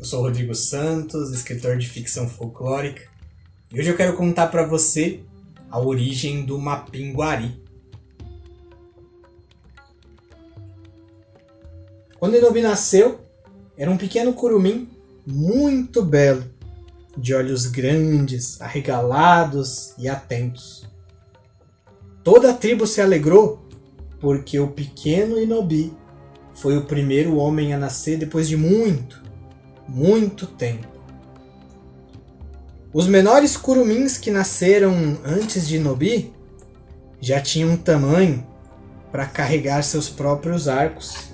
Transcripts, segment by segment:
sou Rodrigo Santos, escritor de ficção folclórica, e hoje eu quero contar para você a origem do Mapinguari. Quando Inobi nasceu, era um pequeno curumim muito belo, de olhos grandes, arregalados e atentos. Toda a tribo se alegrou porque o pequeno Inobi foi o primeiro homem a nascer depois de muito tempo. Os menores curumins que nasceram antes de Inobi já tinham tamanho para carregar seus próprios arcos,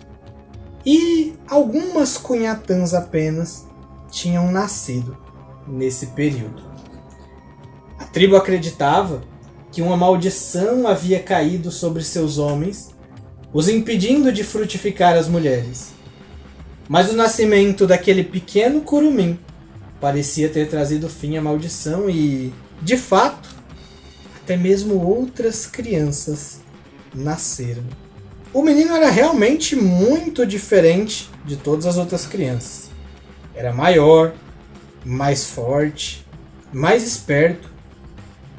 e algumas cunhatãs apenas tinham nascido nesse período. A tribo acreditava que uma maldição havia caído sobre seus homens, os impedindo de frutificar as mulheres. Mas o nascimento daquele pequeno curumim parecia ter trazido fim à maldição e, de fato, até mesmo outras crianças nasceram. O menino era realmente muito diferente de todas as outras crianças. Era maior, mais forte, mais esperto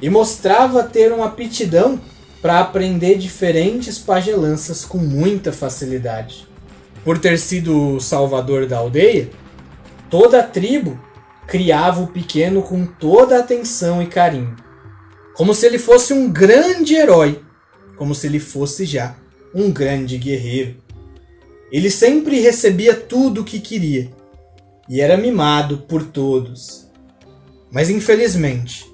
e mostrava ter uma aptidão para aprender diferentes pagelanças com muita facilidade. Por ter sido o salvador da aldeia, toda a tribo criava o pequeno com toda a atenção e carinho, como se ele fosse um grande herói, como se ele fosse já um grande guerreiro. Ele sempre recebia tudo o que queria e era mimado por todos. Mas infelizmente,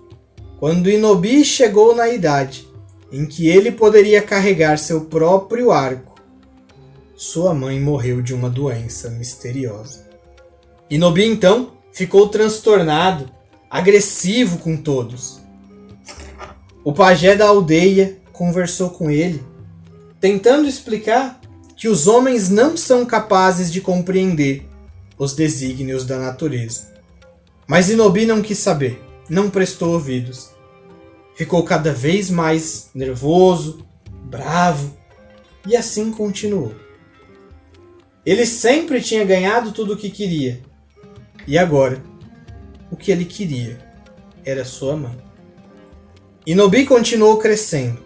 quando Inobi chegou na idade em que ele poderia carregar seu próprio arco, sua mãe morreu de uma doença misteriosa. Inobi então ficou transtornado, agressivo com todos. O pajé da aldeia conversou com ele, tentando explicar que os homens não são capazes de compreender os desígnios da natureza. Mas Inobi não quis saber, não prestou ouvidos. Ficou cada vez mais nervoso, bravo, e assim continuou. Ele sempre tinha ganhado tudo o que queria, e agora, o que ele queria era sua mãe. Inobi continuou crescendo,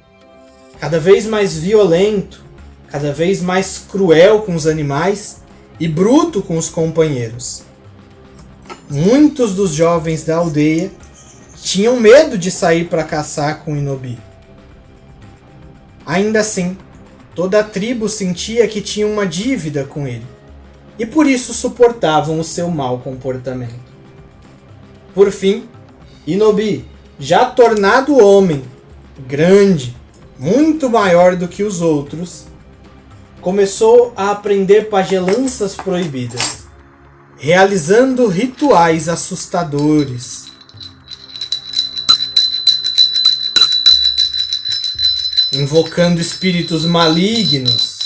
cada vez mais violento, cada vez mais cruel com os animais e bruto com os companheiros. Muitos dos jovens da aldeia tinham medo de sair para caçar com Inobi. Ainda assim, toda a tribo sentia que tinha uma dívida com ele, e por isso suportavam o seu mau comportamento. Por fim, Inobi, já tornado homem, grande, muito maior do que os outros, começou a aprender pagelanças proibidas, realizando rituais assustadores. Invocando espíritos malignos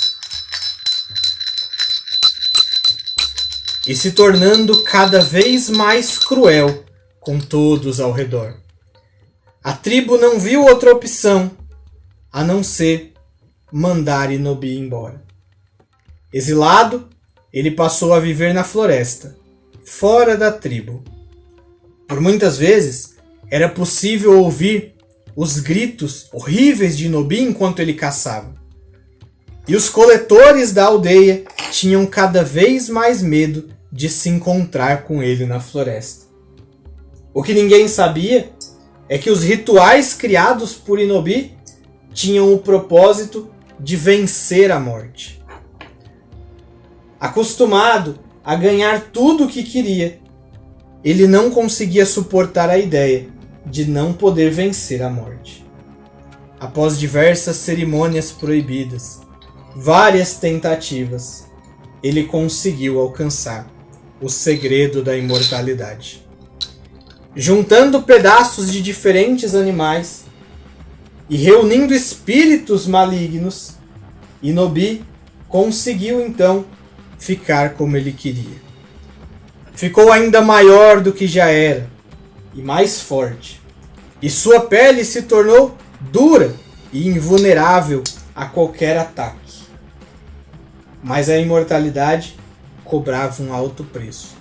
e se tornando cada vez mais cruel com todos ao redor. A tribo não viu outra opção a não ser mandar Inobi embora. Exilado, ele passou a viver na floresta, fora da tribo. Por muitas vezes, era possível ouvir os gritos horríveis de Inobi enquanto ele caçava. E os coletores da aldeia tinham cada vez mais medo de se encontrar com ele na floresta. O que ninguém sabia é que os rituais criados por Inobi tinham o propósito de vencer a morte. Acostumado a ganhar tudo o que queria, ele não conseguia suportar a ideia de não poder vencer a morte. Após diversas cerimônias proibidas, várias tentativas, ele conseguiu alcançar o segredo da imortalidade. Juntando pedaços de diferentes animais e reunindo espíritos malignos, Inobi conseguiu então ficar como ele queria. Ficou ainda maior do que já era e mais forte, e sua pele se tornou dura e invulnerável a qualquer ataque. Mas a imortalidade cobrava um alto preço.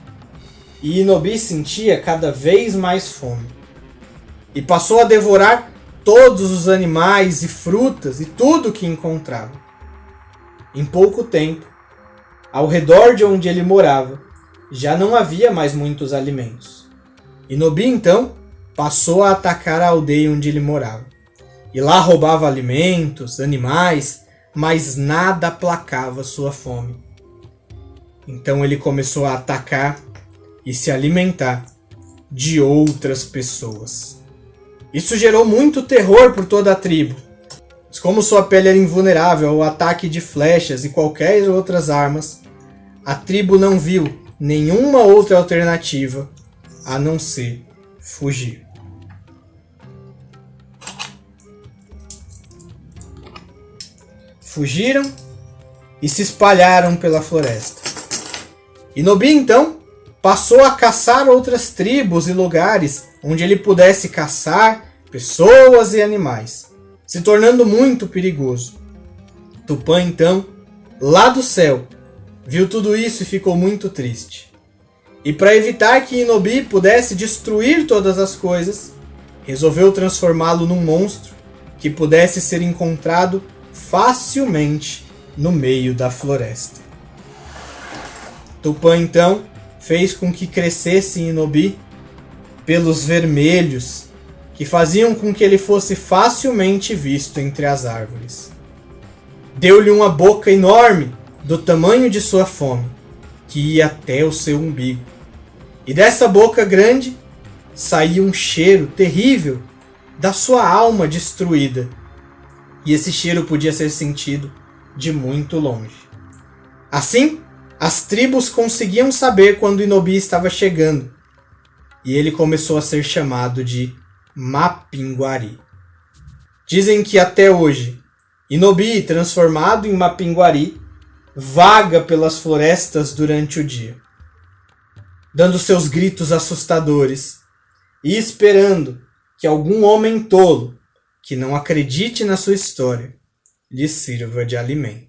e Inobi sentia cada vez mais fome. E passou a devorar todos os animais e frutas e tudo que encontrava. Em pouco tempo, ao redor de onde ele morava, já não havia mais muitos alimentos. Inobi, então, passou a atacar a aldeia onde ele morava. E lá roubava alimentos, animais, mas nada aplacava sua fome. Então ele começou a atacar e se alimentar de outras pessoas. Isso gerou muito terror por toda a tribo. Mas como sua pele era invulnerável ao ataque de flechas e qualquer outras armas, a tribo não viu nenhuma outra alternativa a não ser fugir. Fugiram e se espalharam pela floresta. Inobi, então, passou a caçar outras tribos e lugares onde ele pudesse caçar pessoas e animais, se tornando muito perigoso. Tupã, então, lá do céu, viu tudo isso e ficou muito triste. E para evitar que Inobi pudesse destruir todas as coisas, resolveu transformá-lo num monstro que pudesse ser encontrado facilmente no meio da floresta. Tupã, então, fez com que crescesse em Inobi pelos vermelhos, que faziam com que ele fosse facilmente visto entre as árvores. Deu-lhe uma boca enorme, do tamanho de sua fome, que ia até o seu umbigo. E dessa boca grande saía um cheiro terrível da sua alma destruída. E esse cheiro podia ser sentido de muito longe. Assim, as tribos conseguiam saber quando Inobi estava chegando, e ele começou a ser chamado de Mapinguari. Dizem que até hoje, Inobi, transformado em Mapinguari, vaga pelas florestas durante o dia, dando seus gritos assustadores e esperando que algum homem tolo, que não acredite na sua história, lhe sirva de alimento.